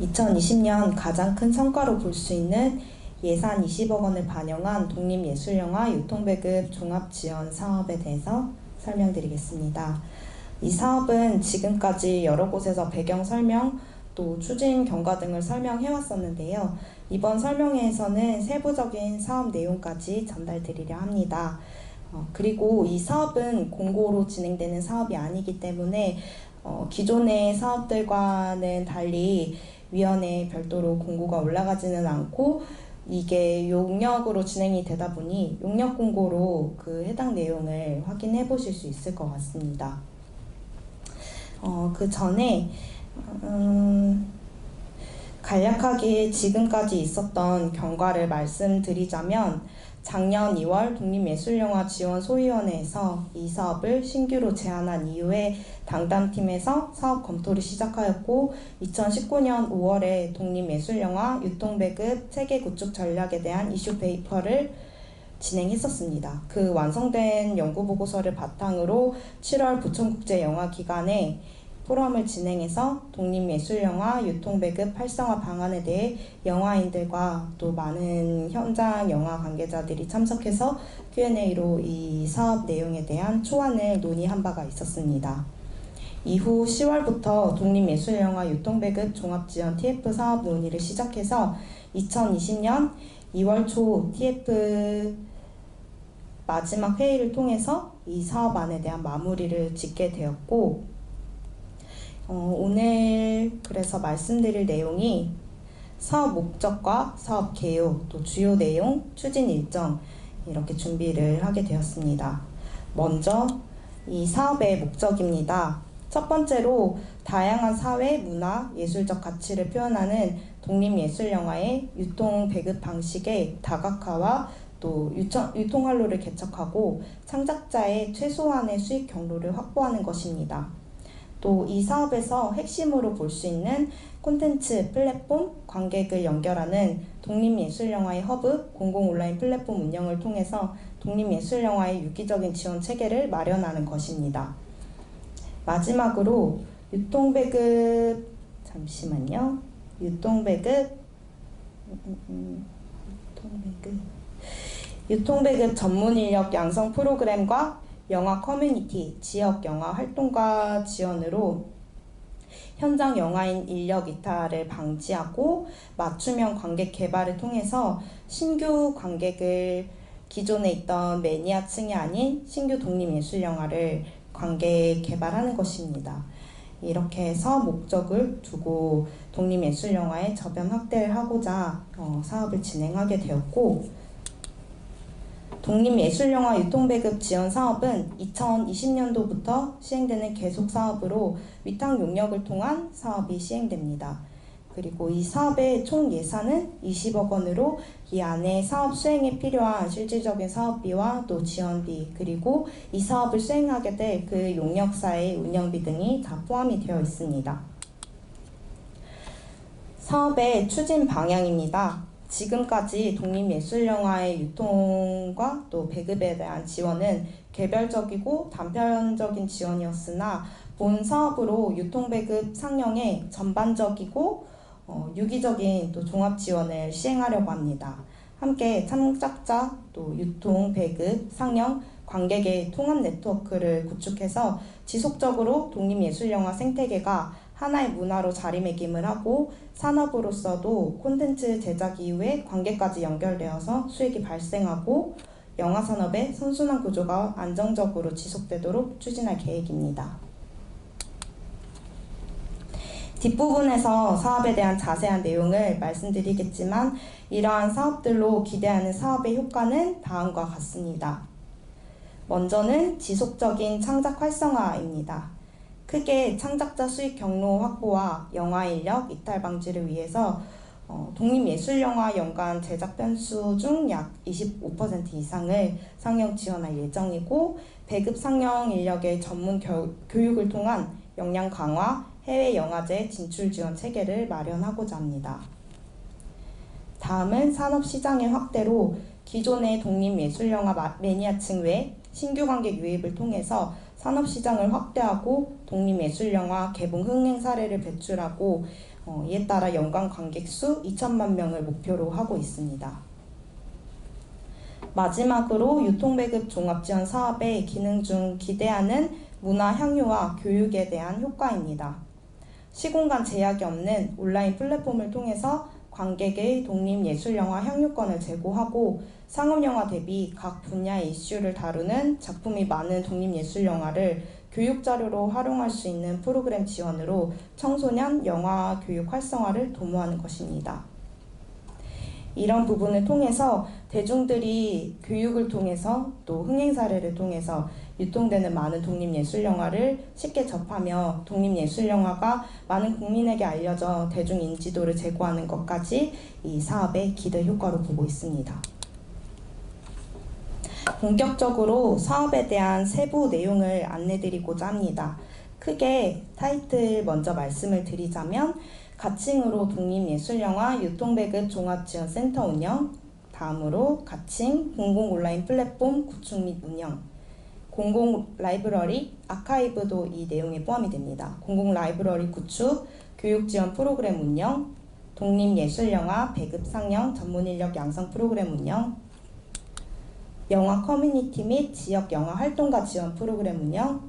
2020년 가장 큰 성과로 볼 수 있는 예산 20억 원을 반영한 독립예술영화 유통배급 종합지원 사업에 대해서 설명드리겠습니다. 이 사업은 지금까지 여러 곳에서 배경 설명, 또 추진 경과 등을 설명해 왔었는데요. 이번 설명회에서는 세부적인 사업 내용까지 전달드리려 합니다. 그리고 이 사업은 공고로 진행되는 사업이 아니기 때문에 기존의 사업들과는 달리 위원회에 별도로 공고가 올라가지는 않고 이게 용역으로 진행이 되다 보니 용역 공고로 그 해당 내용을 확인해 보실 수 있을 것 같습니다. 그 전에 간략하게 지금까지 있었던 경과를 말씀드리자면 작년 2월 독립예술영화지원소위원회에서 이 사업을 신규로 제안한 이후에 담당팀에서 사업 검토를 시작하였고 2019년 5월에 독립예술영화 유통배급 체계 구축 전략에 대한 이슈 페이퍼를 진행했었습니다. 그 완성된 연구보고서를 바탕으로 7월 부천국제영화기관에 포럼을 진행해서 독립예술영화 유통배급 활성화 방안에 대해 영화인들과 또 많은 현장 영화 관계자들이 참석해서 Q&A로 이 사업 내용에 대한 초안을 논의한 바가 있었습니다. 이후 10월부터 독립예술영화 유통배급 종합지원 TF 사업 논의를 시작해서 2020년 2월 초 TF 마지막 회의를 통해서 이 사업안에 대한 마무리를 짓게 되었고 오늘 그래서 말씀드릴 내용이 사업 목적과 사업 개요, 또 주요 내용, 추진 일정 이렇게 준비를 하게 되었습니다. 먼저 이 사업의 목적입니다. 첫 번째로 다양한 사회, 문화, 예술적 가치를 표현하는 독립예술영화의 유통 배급 방식의 다각화와 또 유통활로를 개척하고 창작자의 최소한의 수익 경로를 확보하는 것입니다. 또 이 사업에서 핵심으로 볼 수 있는 콘텐츠, 플랫폼, 관객을 연결하는 독립예술영화의 허브, 공공 온라인 플랫폼 운영을 통해서 독립예술영화의 유기적인 지원 체계를 마련하는 것입니다. 마지막으로 유통배급 전문 인력 양성 프로그램과 영화 커뮤니티, 지역 영화 활동가 지원으로 현장 영화인 인력 이탈을 방지하고 맞춤형 관객 개발을 통해서 신규 관객을 기존에 있던 매니아층이 아닌 신규 독립예술영화를 관객 개발하는 것입니다. 이렇게 해서 목적을 두고 독립예술영화의 저변 확대를 하고자 사업을 진행하게 되었고 독립예술영화 유통배급 지원 사업은 2020년도부터 시행되는 계속 사업으로 위탁 용역을 통한 사업이 시행됩니다. 그리고 이 사업의 총 예산은 20억 원으로 이 안에 사업 수행에 필요한 실질적인 사업비와 또 지원비 그리고 이 사업을 수행하게 될 그 용역사의 운영비 등이 다 포함이 되어 있습니다. 사업의 추진 방향입니다. 지금까지 독립예술영화의 유통과 또 배급에 대한 지원은 개별적이고 단편적인 지원이었으나 본 사업으로 유통배급 상영에 전반적이고 유기적인 또 종합 지원을 시행하려고 합니다. 함께 창작자, 또 유통, 배급, 상영, 관객의 통합 네트워크를 구축해서 지속적으로 독립예술영화 생태계가 하나의 문화로 자리매김을 하고 산업으로서도 콘텐츠 제작 이후에 관객까지 연결되어서 수익이 발생하고 영화 산업의 선순환 구조가 안정적으로 지속되도록 추진할 계획입니다. 뒷부분에서 사업에 대한 자세한 내용을 말씀드리겠지만 이러한 사업들로 기대하는 사업의 효과는 다음과 같습니다. 먼저는 지속적인 창작 활성화입니다. 크게 창작자 수익 경로 확보와 영화 인력 이탈 방지를 위해서 독립예술영화 연간 제작 편수 중 약 25% 이상을 상영 지원할 예정이고 배급 상영 인력의 전문 교육을 통한 역량 강화, 해외 영화제 진출 지원 체계를 마련하고자 합니다. 다음은 산업시장의 확대로 기존의 독립예술영화 매니아층 외 신규 관객 유입을 통해서 산업시장을 확대하고 독립예술영화 개봉 흥행 사례를 배출하고 이에 따라 연간 관객 수 2천만 명을 목표로 하고 있습니다. 마지막으로 유통배급 종합지원 사업의 기능 중 기대하는 문화 향유와 교육에 대한 효과입니다. 시공간 제약이 없는 온라인 플랫폼을 통해서 관객의 독립예술영화 향유권을 제공하고 상업영화 대비 각 분야의 이슈를 다루는 작품이 많은 독립예술영화를 교육자료로 활용할 수 있는 프로그램 지원으로 청소년 영화 교육 활성화를 도모하는 것입니다. 이런 부분을 통해서 대중들이 교육을 통해서 또 흥행 사례를 통해서 유통되는 많은 독립예술영화를 쉽게 접하며 독립예술영화가 많은 국민에게 알려져 대중인지도를 제고하는 것까지 이 사업의 기대 효과로 보고 있습니다. 본격적으로 사업에 대한 세부 내용을 안내드리고자 합니다. 크게 타이틀 먼저 말씀을 드리자면 가칭으로 독립예술영화 유통배급 종합지원센터 운영, 다음으로 가칭 공공 온라인 플랫폼 구축 및 운영, 공공 라이브러리, 아카이브도 이 내용에 포함이 됩니다. 공공 라이브러리 구축, 교육지원 프로그램 운영, 독립예술영화 배급 상영 전문인력 양성 프로그램 운영, 영화 커뮤니티 및 지역 영화 활동가 지원 프로그램 운영,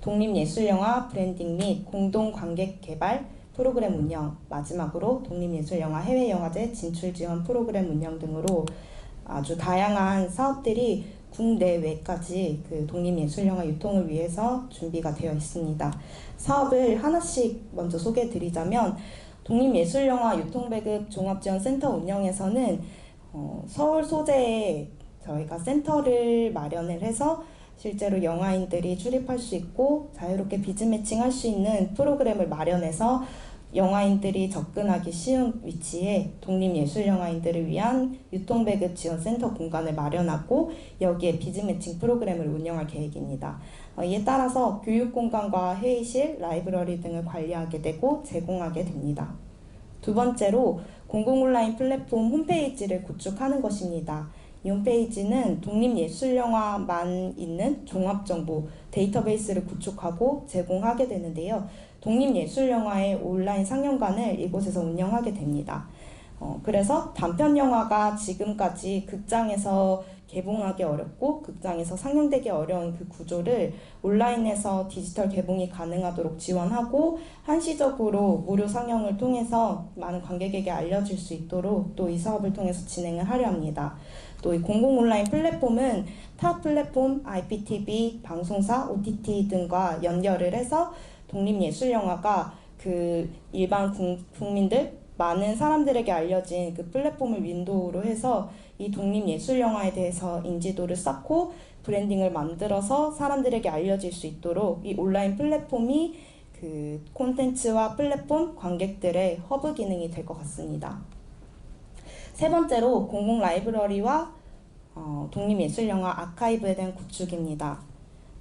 독립예술영화 브랜딩 및 공동 관객 개발 프로그램 운영, 마지막으로 독립예술영화 해외영화제 진출 지원 프로그램 운영 등으로 아주 다양한 사업들이 국내외까지 그 독립예술영화 유통을 위해서 준비가 되어 있습니다. 사업을 하나씩 먼저 소개해 드리자면 독립예술영화 유통배급 종합지원센터 운영에서는 서울 소재에 저희가 센터를 마련을 해서 실제로 영화인들이 출입할 수 있고 자유롭게 비즈 매칭할 수 있는 프로그램을 마련해서 영화인들이 접근하기 쉬운 위치에 독립예술영화인들을 위한 유통배급 지원센터 공간을 마련하고 여기에 비즈 매칭 프로그램을 운영할 계획입니다. 이에 따라서 교육공간과 회의실, 라이브러리 등을 관리하게 되고 제공하게 됩니다. 두 번째로 공공 온라인 플랫폼 홈페이지를 구축하는 것입니다. 이 홈페이지는 독립예술영화만 있는 종합정보 데이터베이스를 구축하고 제공하게 되는데요. 독립예술영화의 온라인 상영관을 이곳에서 운영하게 됩니다. 그래서 단편영화가 지금까지 극장에서 개봉하기 어렵고 극장에서 상영되기 어려운 그 구조를 온라인에서 디지털 개봉이 가능하도록 지원하고 한시적으로 무료 상영을 통해서 많은 관객에게 알려질 수 있도록 또 이 사업을 통해서 진행을 하려 합니다. 또 이 공공 온라인 플랫폼은 타 플랫폼, IPTV, 방송사, OTT 등과 연결을 해서 독립예술영화가 그 일반 국민들, 많은 사람들에게 알려진 그 플랫폼을 윈도우로 해서 이 독립예술영화에 대해서 인지도를 쌓고 브랜딩을 만들어서 사람들에게 알려질 수 있도록 이 온라인 플랫폼이 그 콘텐츠와 플랫폼, 관객들의 허브 기능이 될 것 같습니다. 세 번째로 공공 라이브러리와 독립예술영화 아카이브에 대한 구축입니다.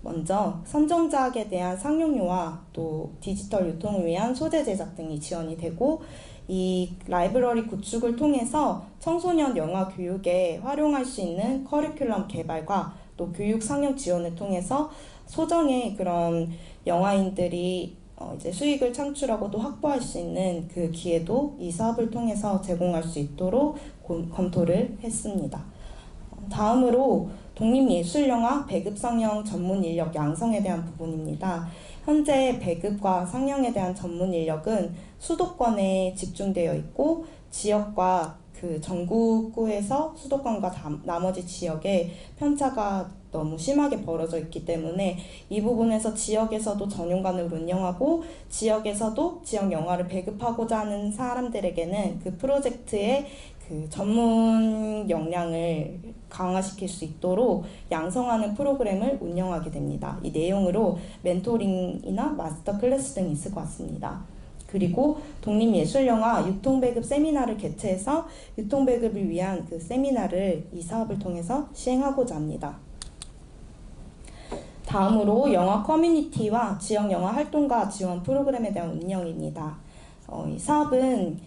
먼저 선정작에 대한 상영료와 또 디지털 유통을 위한 소재 제작 등이 지원이 되고 이 라이브러리 구축을 통해서 청소년 영화 교육에 활용할 수 있는 커리큘럼 개발과 또 교육 상영 지원을 통해서 소정의 그런 영화인들이 이제 수익을 창출하고 또 확보할 수 있는 그 기회도 이 사업을 통해서 제공할 수 있도록 검토를 했습니다. 다음으로 독립예술영화 배급 상영 전문 인력 양성에 대한 부분입니다. 현재 배급과 상영에 대한 전문 인력은 수도권에 집중되어 있고 지역과 그 전국구에서 수도권과 나머지 지역에 편차가 너무 심하게 벌어져 있기 때문에 이 부분에서 지역에서도 전용관을 운영하고 지역에서도 지역 영화를 배급하고자 하는 사람들에게는 그 프로젝트의 그 전문 역량을 강화시킬 수 있도록 양성하는 프로그램을 운영하게 됩니다. 이 내용으로 멘토링이나 마스터 클래스 등이 있을 것 같습니다. 그리고 독립예술영화 유통배급 세미나를 개최해서 유통배급을 위한 그 세미나를 이 사업을 통해서 시행하고자 합니다. 다음으로 영화 커뮤니티와 지역 영화 활동가 지원 프로그램에 대한 운영입니다. 이 사업은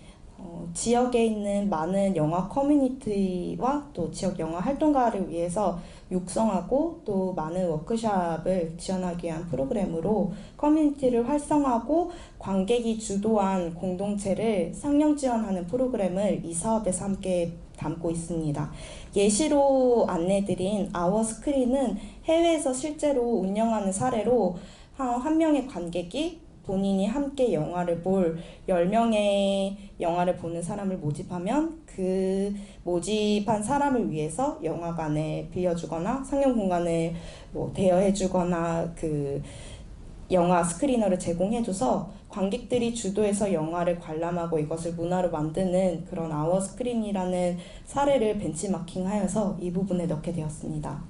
지역에 있는 많은 영화 커뮤니티와 또 지역 영화 활동가를 위해서 육성하고 또 많은 워크숍을 지원하기 위한 프로그램으로 커뮤니티를 활성화하고 관객이 주도한 공동체를 상영 지원하는 프로그램을 이 사업에서 함께 담고 있습니다. 예시로 안내드린 아워 스크린은 해외에서 실제로 운영하는 사례로 한 명의 관객이 본인이 함께 영화를 볼 10명의 영화를 보는 사람을 모집하면 그 모집한 사람을 위해서 영화관을 빌려주거나 상영 공간을 대여해주거나 그 영화 스크리너를 제공해줘서 관객들이 주도해서 영화를 관람하고 이것을 문화로 만드는 그런 아워 스크린이라는 사례를 벤치마킹하여서 이 부분에 넣게 되었습니다.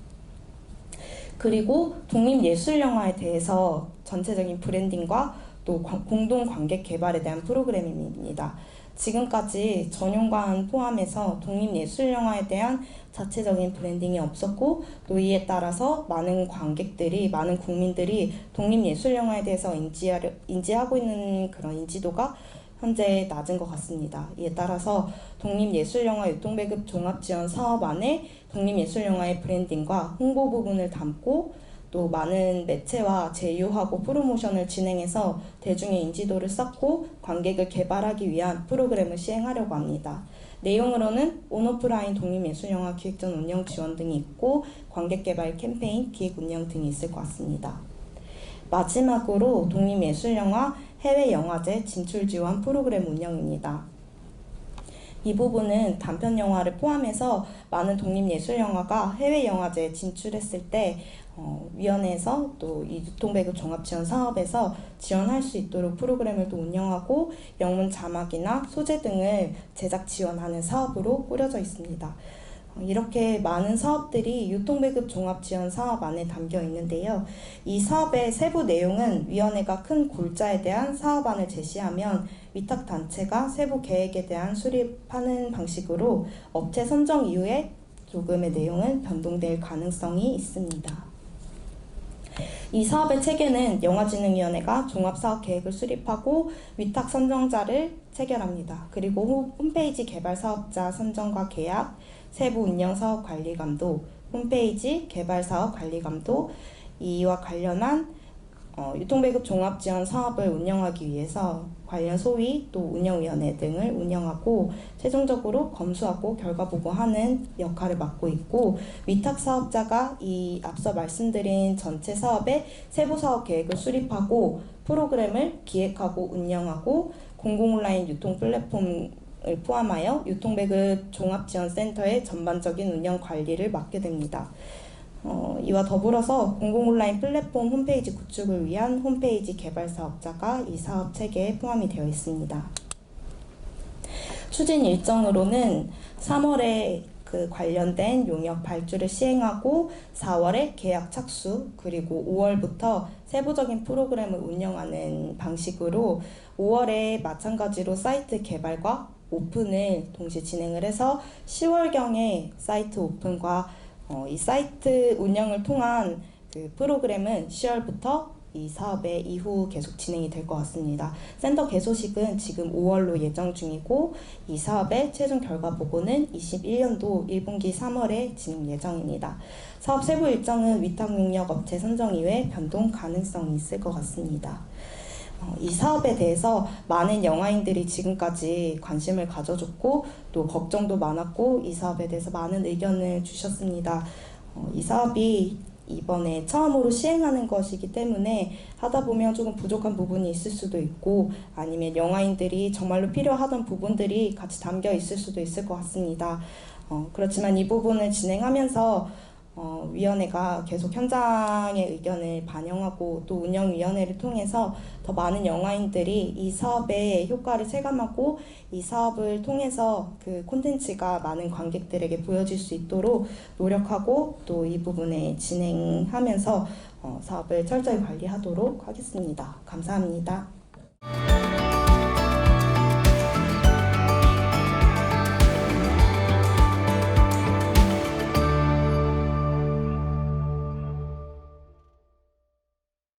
그리고 독립예술영화에 대해서 전체적인 브랜딩과 또 공동 관객 개발에 대한 프로그램입니다. 지금까지 전용관 포함해서 독립예술영화에 대한 자체적인 브랜딩이 없었고 또 이에 따라서 많은 관객들이, 많은 국민들이 독립예술영화에 대해서 인지하고 있는 그런 인지도가 현재 낮은 것 같습니다. 이에 따라서 독립예술영화 유통배급 종합지원 사업 안에 독립예술영화의 브랜딩과 홍보 부분을 담고 또 많은 매체와 제휴하고 프로모션을 진행해서 대중의 인지도를 쌓고 관객을 개발하기 위한 프로그램을 시행하려고 합니다. 내용으로는 온오프라인 독립예술영화 기획전 운영 지원 등이 있고 관객 개발 캠페인 기획 운영 등이 있을 것 같습니다. 마지막으로 독립예술영화 해외영화제 진출 지원 프로그램 운영입니다. 이 부분은 단편 영화를 포함해서 많은 독립예술영화가 해외영화제에 진출했을 때 위원회에서 또 이 유통배급 종합지원 사업에서 지원할 수 있도록 프로그램을 또 운영하고 영문 자막이나 소재 등을 제작 지원하는 사업으로 꾸려져 있습니다. 이렇게 많은 사업들이 유통배급 종합지원 사업 안에 담겨 있는데요. 이 사업의 세부 내용은 위원회가 큰 골자에 대한 사업안을 제시하면 위탁단체가 세부 계획에 대한 수립하는 방식으로 업체 선정 이후에 조금의 내용은 변동될 가능성이 있습니다. 이 사업의 체계는 영화진흥위원회가 종합사업계획을 수립하고 위탁 선정자를 체결합니다. 그리고 홈페이지 개발사업자 선정과 계약, 세부 운영사업 관리감독, 홈페이지 개발사업 관리감독, 이와 관련한 유통배급 종합지원 사업을 운영하기 위해서 관련 소위 또 운영위원회 등을 운영하고 최종적으로 검수하고 결과보고하는 역할을 맡고 있고 위탁 사업자가 이 앞서 말씀드린 전체 사업의 세부 사업 계획을 수립하고 프로그램을 기획하고 운영하고 공공 온라인 유통 플랫폼을 포함하여 유통배급 종합지원센터의 전반적인 운영 관리를 맡게 됩니다. 이와 더불어서 공공 온라인 플랫폼 홈페이지 구축을 위한 홈페이지 개발 사업자가 이 사업 체계에 포함이 되어 있습니다. 추진 일정으로는 3월에 그 관련된 용역 발주를 시행하고 4월에 계약 착수, 그리고 5월부터 세부적인 프로그램을 운영하는 방식으로 5월에 마찬가지로 사이트 개발과 오픈을 동시에 진행을 해서 10월경에 사이트 오픈과 이 사이트 운영을 통한 그 프로그램은 10월부터 이 사업의 이후 계속 진행이 될 것 같습니다. 센터 개소식은 지금 5월로 예정 중이고 이 사업의 최종 결과 보고는 21년도 1분기 3월에 진행 예정입니다. 사업 세부 일정은 위탁 능력 업체 선정 이외에 변동 가능성이 있을 것 같습니다. 이 사업에 대해서 많은 영화인들이 지금까지 관심을 가져줬고 또 걱정도 많았고 이 사업에 대해서 많은 의견을 주셨습니다. 이 사업이 이번에 처음으로 시행하는 것이기 때문에 하다 보면 조금 부족한 부분이 있을 수도 있고 아니면 영화인들이 정말로 필요하던 부분들이 같이 담겨 있을 수도 있을 것 같습니다. 그렇지만 이 부분을 진행하면서 위원회가 계속 현장의 의견을 반영하고 또 운영위원회를 통해서 더 많은 영화인들이 이 사업의 효과를 체감하고 이 사업을 통해서 그 콘텐츠가 많은 관객들에게 보여질 수 있도록 노력하고 또 이 부분에 진행하면서 사업을 철저히 관리하도록 하겠습니다. 감사합니다.